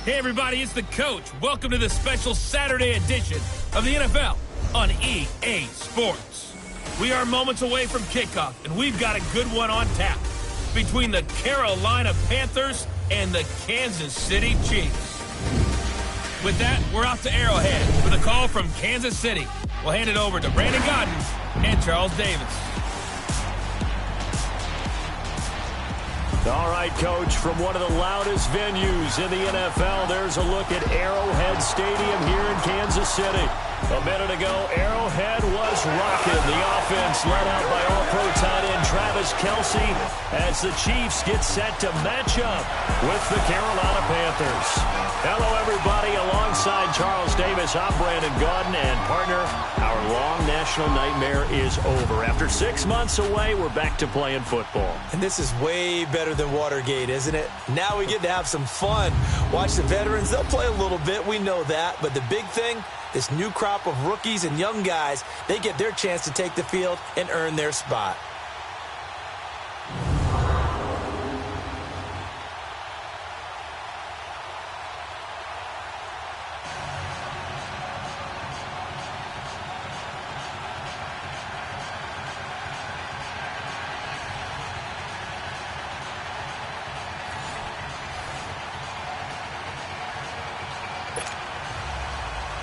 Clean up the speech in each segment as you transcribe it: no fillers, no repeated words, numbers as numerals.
Hey everybody, it's the coach. Welcome to the special Saturday edition of the NFL on EA Sports. We are moments away from kickoff, and we've got a good one on tap between the Carolina Panthers and the Kansas City Chiefs. With that, we're off to Arrowhead with a call from Kansas City. We'll hand it over to Brandon Gaudin and Charles Davis. All right, Coach, from one of the loudest venues in the NFL, there's a look at Arrowhead Stadium here in Kansas City. A minute ago, Arrowhead was rocking. The offense led out by All-Pro tight end Travis Kelce as the Chiefs get set to match up with the Carolina Panthers. Hello, everybody. Alongside Charles Davis, I'm Brandon Gaudin, and partner, our long national nightmare is over. After 6 months away, we're back to playing football. And this is way better than Watergate, isn't it? Now we get to have some fun. Watch the veterans. They'll play a little bit. We know that. But the big thing, this new crop of rookies and young guys, they get their chance to take the field and earn their spot.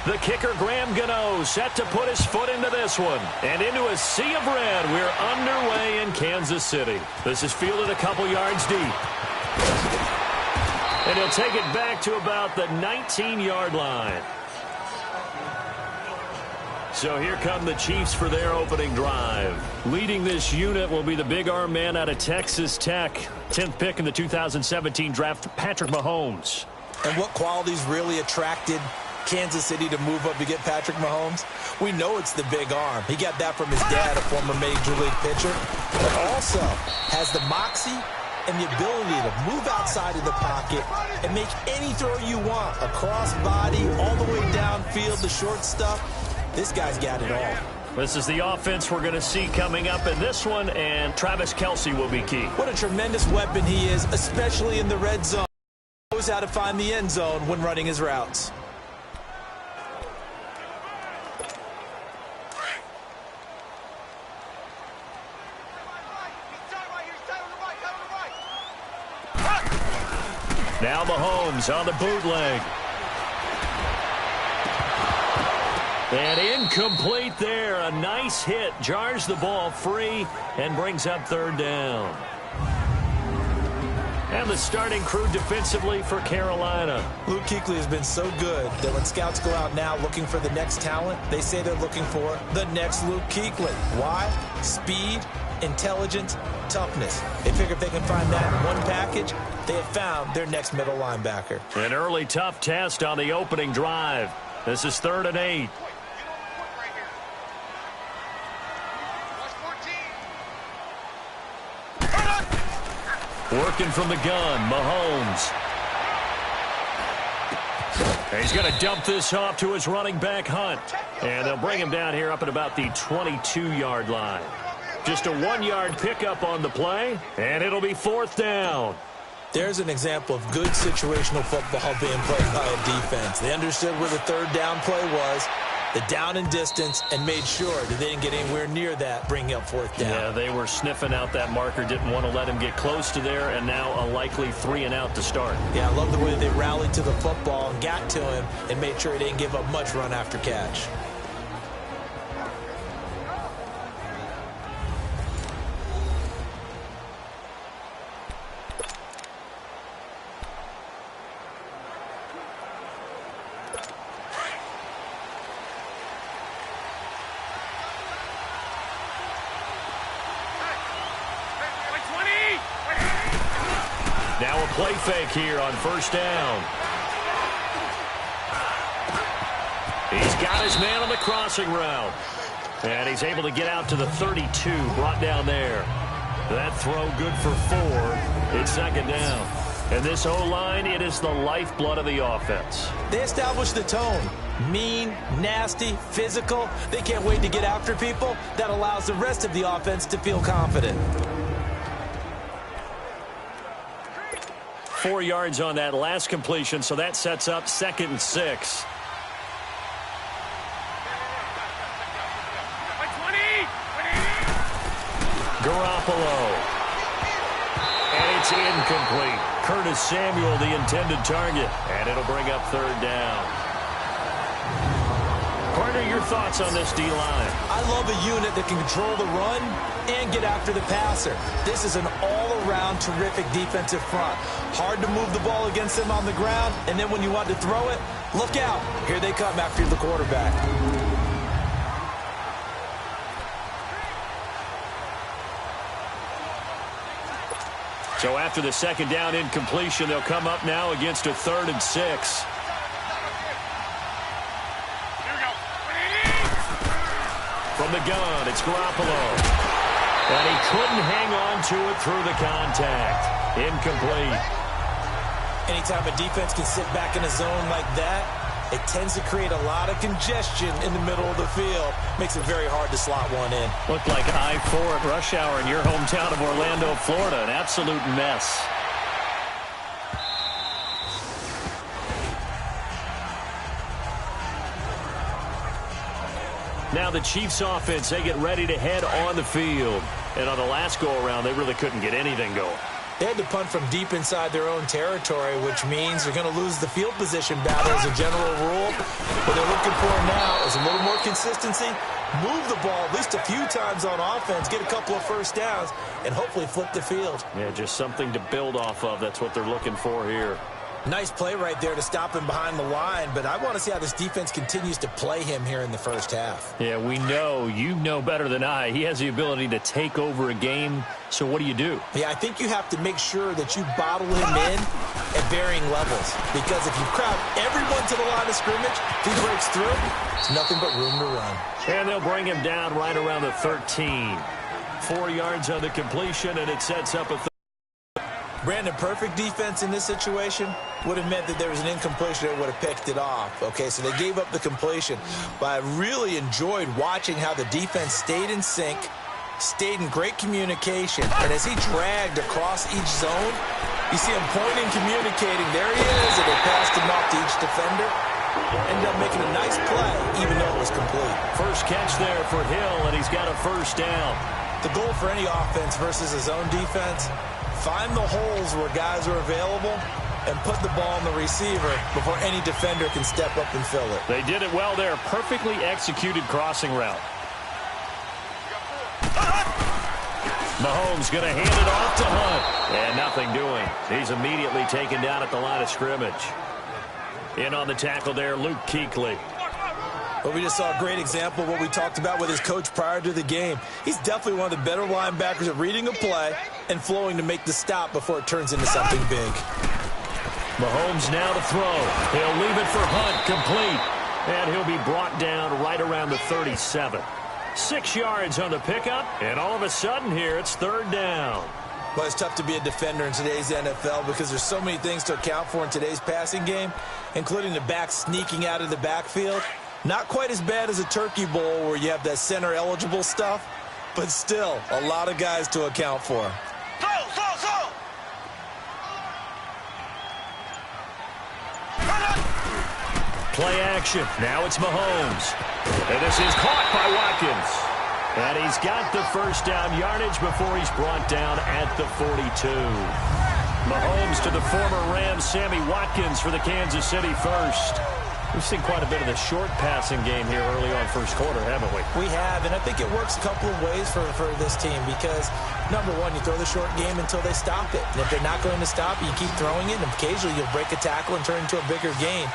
The kicker, Graham Gano, set to put his foot into this one. And into a sea of red, we're underway in Kansas City. This is fielded a couple yards deep. And he'll take it back to about the 19-yard line. So here come the Chiefs for their opening drive. Leading this unit will be the big arm man out of Texas Tech. 10th pick in the 2017 draft, Patrick Mahomes. And what qualities really attracted Kansas City to move up to get Patrick Mahomes? We know it's the big arm. He got that from his dad, a former Major League pitcher, but also has the moxie and the ability to move outside of the pocket and make any throw you want, across body, all the way downfield, the short stuff. This guy's got it all. This is the offense we're going to see coming up in this one, and Travis Kelce will be key. What a tremendous weapon he is, especially in the red zone. He knows how to find the end zone when running his routes. Now Mahomes on the bootleg. And incomplete there. A nice hit. Jars the ball free and brings up third down. And the starting crew defensively for Carolina. Luke Kuechly has been so good that when scouts go out now looking for the next talent, they say they're looking for the next Luke Kuechly. Why? Speed, intelligence, toughness. They figure if they can find that in one package, they have found their next middle linebacker. An early tough test on the opening drive. This is 3rd and 8. Working from the gun, Mahomes. He's going to dump this off to his running back, Hunt. And they'll bring him down here up at about the 22-yard line. Just a 1-yard pickup on the play, and it'll be 4th down. There's an example of good situational football being played by a defense. They understood where the 3rd down play was, the down and distance, and made sure that they didn't get anywhere near that, bringing up 4th down. Yeah, they were sniffing out that marker, didn't want to let him get close to there, and now a likely 3-and-out to start. Yeah, I love the way they rallied to the football and got to him and made sure he didn't give up much run after catch. Now a play fake here on 1st down. He's got his man on the crossing route. And he's able to get out to the 32, brought down there. That throw good for 4. It's 2nd down. And this O-line, it is the lifeblood of the offense. They established the tone. Mean, nasty, physical. They can't wait to get after people. That allows the rest of the offense to feel confident. 4 yards on that last completion, so that sets up 2nd and 6. Garoppolo. And it's incomplete. Curtis Samuel, the intended target. And it'll bring up 3rd down. Partner, your thoughts on this D-line? I love a unit that can control the run and get after the passer. This is an all-around terrific defensive front. Hard to move the ball against them on the ground, and then when you want to throw it, look out. Here they come after the quarterback. So after the 2nd down incompletion, they'll come up now against a 3rd and 6. From the gun, it's Garoppolo. And he couldn't hang on to it through the contact. Incomplete. Anytime a defense can sit back in a zone like that, it tends to create a lot of congestion in the middle of the field. Makes it very hard to slot one in. Looked like I-4 at rush hour in your hometown of Orlando, Florida. An absolute mess. Now the Chiefs offense, they get ready to head on the field. And on the last go-around, they really couldn't get anything going. They had to punt from deep inside their own territory, which means they're going to lose the field position battle as a general rule. What they're looking for now is a little more consistency, move the ball at least a few times on offense, get a couple of first downs, and hopefully flip the field. Yeah, just something to build off of. That's what they're looking for here. Nice play right there to stop him behind the line, but I want to see how this defense continues to play him here in the first half. Yeah, we know. You know better than I. He has the ability to take over a game, so what do you do? Yeah, I think you have to make sure that you bottle him in at varying levels, because if you crowd everyone to the line of scrimmage, if he breaks through, it's nothing but room to run. And they'll bring him down right around the 13. 4 yards on the completion, and it sets up a Brandon, perfect defense in this situation would have meant that there was an incompletion that would have picked it off. Okay, so they gave up the completion. But I really enjoyed watching how the defense stayed in sync, stayed in great communication. And as he dragged across each zone, you see him pointing, communicating. There he is, and they passed him off to each defender. Ended up making a nice play, even though it was complete. First catch there for Hill, and he's got a first down. The goal for any offense versus a zone defense, find the holes where guys are available and put the ball on the receiver before any defender can step up and fill it. They did it well there. Perfectly executed crossing route. Mahomes going to hand it off to Hunt. And nothing doing. He's immediately taken down at the line of scrimmage. In on the tackle there, Luke Kuechly. But we just saw a great example of what we talked about with his coach prior to the game. He's definitely one of the better linebackers at reading a play and flowing to make the stop before it turns into something big. Mahomes now to throw. He'll leave it for Hunt, complete. And he'll be brought down right around the 37. 6 yards on the pickup, and all of a sudden here it's 3rd down. Well, it's tough to be a defender in today's NFL because there's so many things to account for in today's passing game, including the back sneaking out of the backfield. Not quite as bad as a turkey bowl where you have that center-eligible stuff, but still a lot of guys to account for. Play action. Now it's Mahomes. And this is caught by Watkins. And he's got the first down yardage before he's brought down at the 42. Mahomes to the former Rams, Sammy Watkins for the Kansas City first. We've seen quite a bit of the short passing game here early on first quarter, haven't we? We have, and I think it works a couple of ways for this team because, number one, you throw the short game until they stop it. And if they're not going to stop it, you keep throwing it, and occasionally you'll break a tackle and turn it into a bigger gain.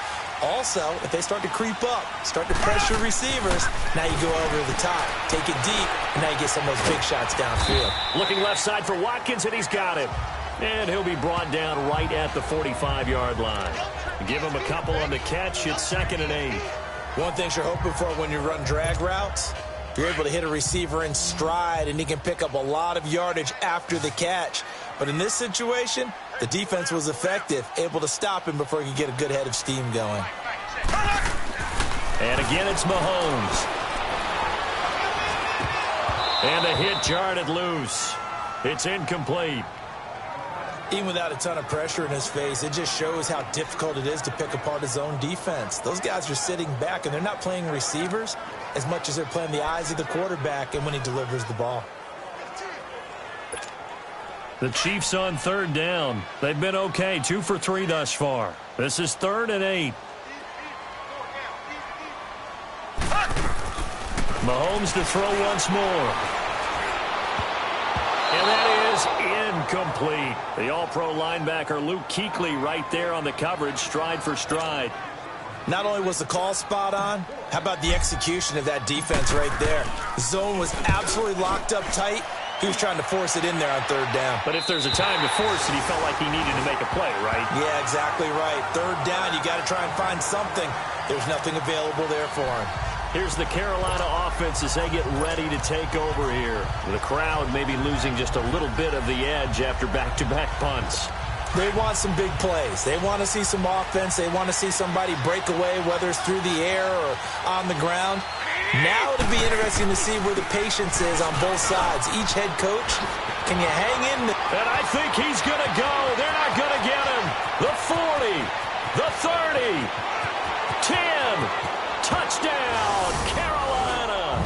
Also, if they start to creep up, start to pressure receivers, now you go over the top, take it deep, and now you get some of those big shots downfield. Looking left side for Watkins, and he's got him. And he'll be brought down right at the 45-yard line. Give him a couple on the catch. It's 2nd and 8. One thing you're hoping for when you run drag routes, you're able to hit a receiver in stride, and he can pick up a lot of yardage after the catch. But in this situation, the defense was effective, able to stop him before he could get a good head of steam going. And again, it's Mahomes. And the hit jarred it loose. It's incomplete. Even without a ton of pressure in his face, it just shows how difficult it is to pick apart his own defense. Those guys are sitting back, and they're not playing receivers as much as they're playing the eyes of the quarterback and when he delivers the ball. The Chiefs on third down. They've been okay, 2 for 3 thus far. This is 3rd and 8. Mahomes to throw once more. And that is incomplete. The all-pro linebacker Luke Kuechly right there on the coverage, stride for stride. Not only was the call spot on, how about the execution of that defense right there? The zone was absolutely locked up tight. He was trying to force it in there on third down. But if there's a time to force it, he felt like he needed to make a play, right? Yeah, exactly right. Third down, you got to try and find something. There's nothing available there for him. Here's the Carolina offense as they get ready to take over here. The crowd may be losing just a little bit of the edge after back-to-back punts. They want some big plays. They want to see some offense. They want to see somebody break away, whether it's through the air or on the ground. Now it'll be interesting to see where the patience is on both sides. Each head coach, can you hang in? And I think he's going to go. They're not going to get him. The 40, the 30, 10, touchdown, Carolina.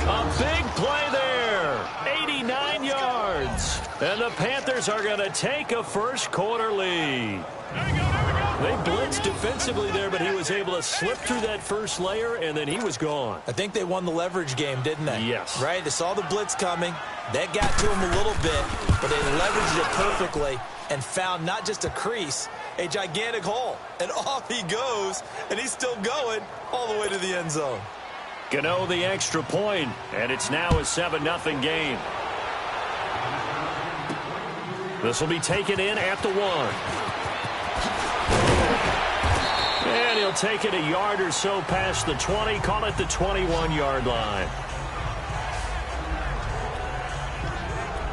A big play there, 89 yards. And the Panthers are going to take a first-quarter lead. They blitzed defensively there, but he was able to slip through that first layer, and then he was gone. I think they won the leverage game, didn't they? Yes. Right? They saw the blitz coming. That got to him a little bit, but they leveraged it perfectly and found not just a crease, a gigantic hole. And off he goes, and he's still going all the way to the end zone. Gano the extra point, and it's now a 7-0 game. This will be taken in at the 1. And he'll take it a yard or so past the 20, call it the 21-yard line.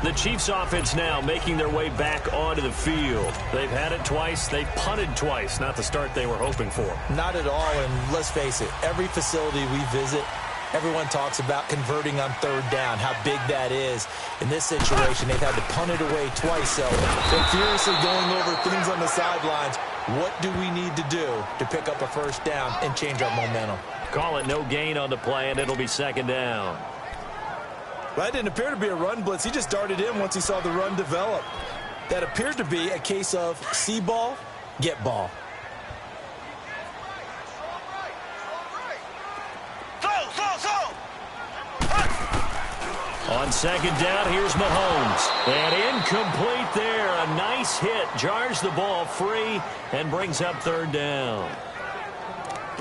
The Chiefs offense now making their way back onto the field. They've had it twice. They've punted twice. Not the start they were hoping for. Not at all, and let's face it, every facility we visit, everyone talks about converting on third down, how big that is. In this situation, they've had to punt it away twice, so they're furiously going over things on the sidelines. What do we need to do to pick up a first down and change our momentum? Call it no gain on the play, and it'll be 2nd down. Well, that didn't appear to be a run blitz. He just darted in once he saw the run develop. That appeared to be a case of see ball, get ball. On 2nd down, here's Mahomes. And incomplete there. A nice hit. Jars the ball free and brings up 3rd down.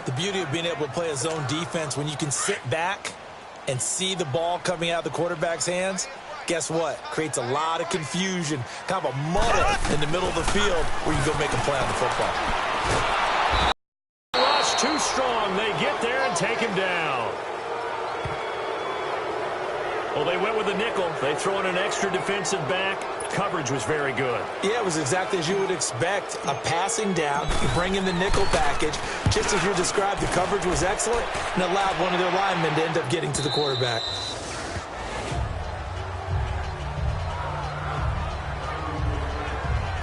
The beauty of being able to play a zone defense when you can sit back and see the ball coming out of the quarterback's hands, guess what? Creates a lot of confusion, kind of a muddle in the middle of the field where you go make a play on the football. Rush too strong. They get there and take him down. Well, they went with a nickel. They throw in an extra defensive back. Coverage was very good. Yeah, it was exactly as you would expect. A passing down, you bring in the nickel package. Just as you described, the coverage was excellent and allowed one of their linemen to end up getting to the quarterback.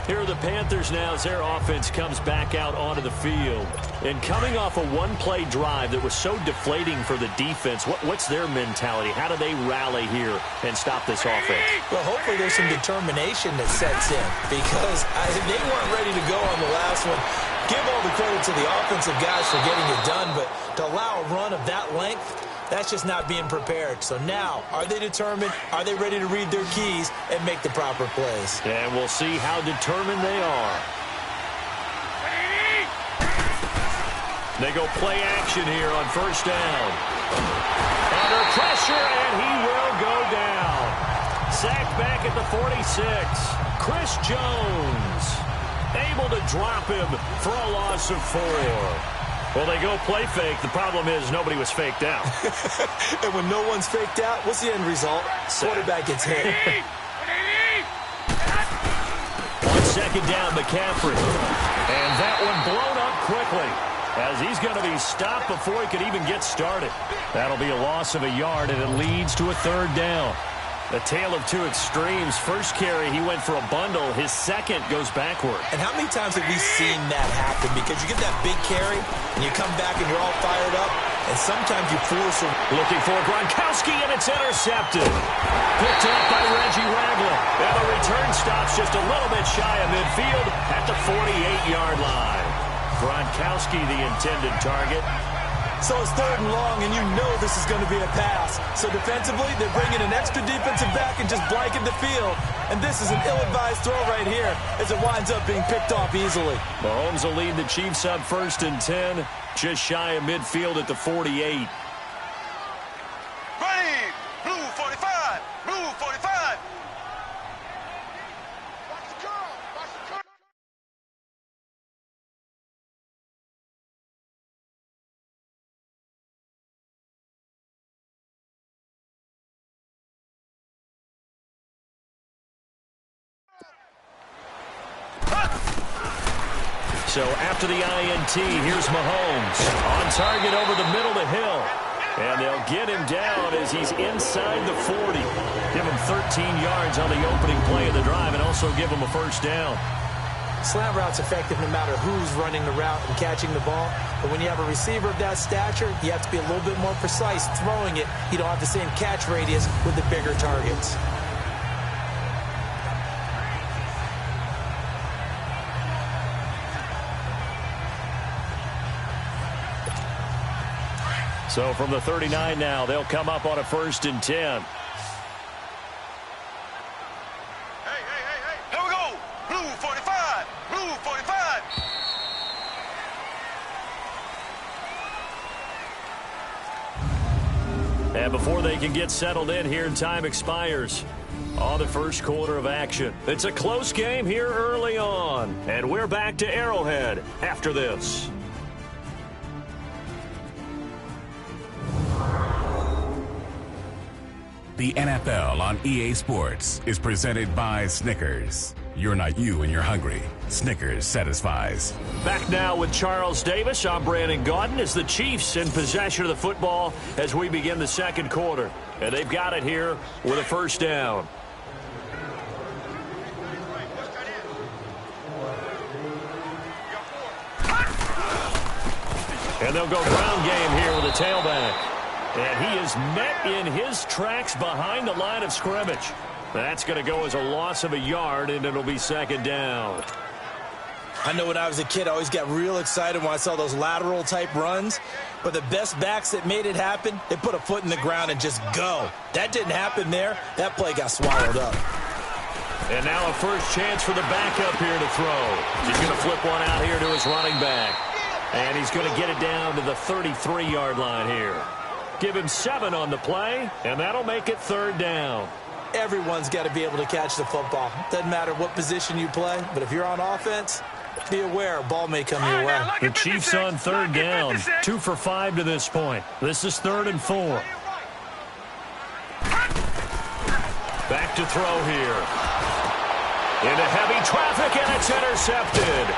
Here are the Panthers now as their offense comes back out onto the field. And coming off a one-play drive that was so deflating for the defense, what's their mentality? How do they rally here and stop this offense? Well, hopefully there's some determination that sets in because they weren't ready to go on the last one. Give all the credit to the offensive guys for getting it done, but to allow a run of that length, that's just not being prepared. So now, are they determined? Are they ready to read their keys and make the proper plays? And we'll see how determined they are. They go play action here on 1st down. Under pressure, and he will go down. Sacked back at the 46. Chris Jones able to drop him for a loss of 4. Well, they go play fake. The problem is nobody was faked out. And when no one's faked out, what's the end result? Quarterback gets hit. On 2nd down, McCaffrey. And that one blown up quickly as he's going to be stopped before he could even get started. That'll be a loss of a yard, and it leads to a 3rd down. A tale of two extremes. First carry, he went for a bundle. His second goes backward. And how many times have we seen that happen? Because you get that big carry, and you come back and you're all fired up, and sometimes you force a... Looking for Gronkowski, and it's intercepted. Picked up by Reggie Wagler. And the return stops just a little bit shy of midfield at the 48-yard line. Gronkowski, the intended target. So it's 3rd and long, and you know this is going to be a pass. So defensively, they're bringing an extra defensive back and just blanket the field. And this is an ill-advised throw right here as it winds up being picked off easily. Mahomes will lead the Chiefs up 1st and 10, just shy of midfield at the 48. Ready, blue 45, blue 45. Watch the curl, watch the curl. So after the INT, here's Mahomes. On target over the middle of the hill. And they'll get him down as he's inside the 40. Give him 13 yards on the opening play of the drive and also give him a first down. Slant route's effective no matter who's running the route and catching the ball. But when you have a receiver of that stature, you have to be a little bit more precise throwing it. You don't have the same catch radius with the bigger targets. So from the 39 now, they'll come up on a 1st and 10. Hey, here we go. Blue 45, blue 45. And before they can get settled in here, time expires on the first quarter of action. It's a close game here early on. And we're back to Arrowhead after this. The NFL on EA Sports is presented by Snickers. You're not you when you're hungry. Snickers satisfies. Back now with Charles Davis. I'm Brandon Gaudin as the Chiefs in possession of the football as we begin the second quarter. And they've got it here with a first down. And they'll go ground game here with a tailback. And he is met in his tracks behind the line of scrimmage. That's going to go as a loss of a yard, and it'll be 2nd down. I know when I was a kid, I always got real excited when I saw those lateral-type runs. But the best backs that made it happen, they put a foot in the ground and just go. That didn't happen there. That play got swallowed up. And now a first chance for the backup here to throw. He's going to flip one out here to his running back. And he's going to get it down to the 33-yard line here. Give him 7 on the play, and that'll make it 3rd down. Everyone's got to be able to catch the football. Doesn't matter what position you play, but if you're on offense, be aware a ball may come your way. The Chiefs on 3rd down, 2 for 5 to this point. This is 3rd and 4. Back to throw here. Into heavy traffic, and it's intercepted.